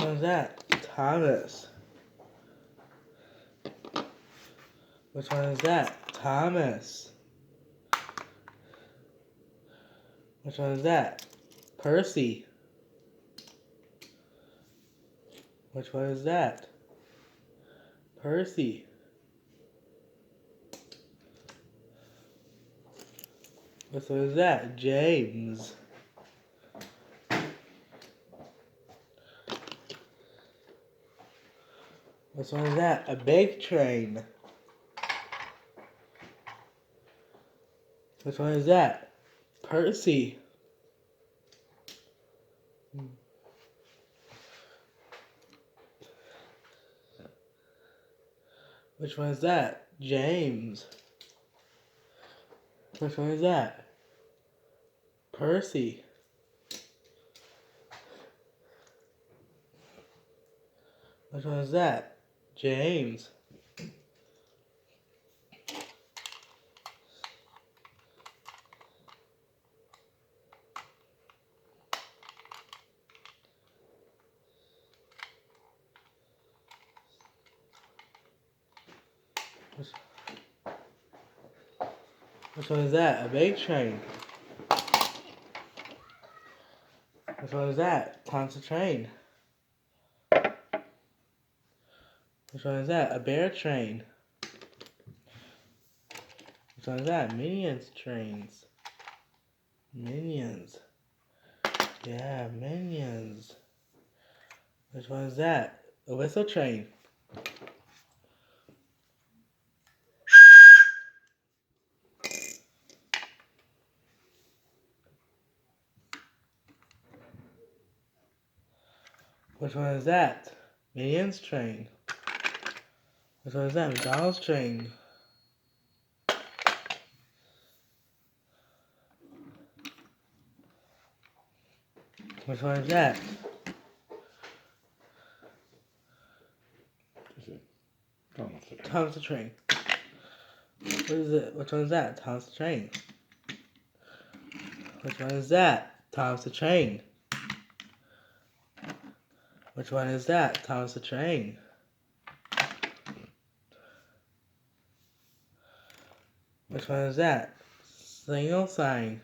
one is that? Thomas. Which one is that? Thomas. Which one is that? Percy. Which one is that? Percy. Which one is that? James. Which one is that? A big train. Which one is that? Percy. Which one is that? James. Which one is that? Percy. Which one is that? James. Which one is that? A big train. Which one is that? Thomas train. Which one is that? A bear train. Which one is that? Minions trains. Minions. Yeah, minions. Which one is that? A whistle train. Which one is that? Minions train. Which one is that? McDonald's train. Which one is that? Thomas the train. What is it? Which one is that? Thomas the train. Which one is that? Thomas the train. Which one is that? Thomas the train. Which one is that? Single sign.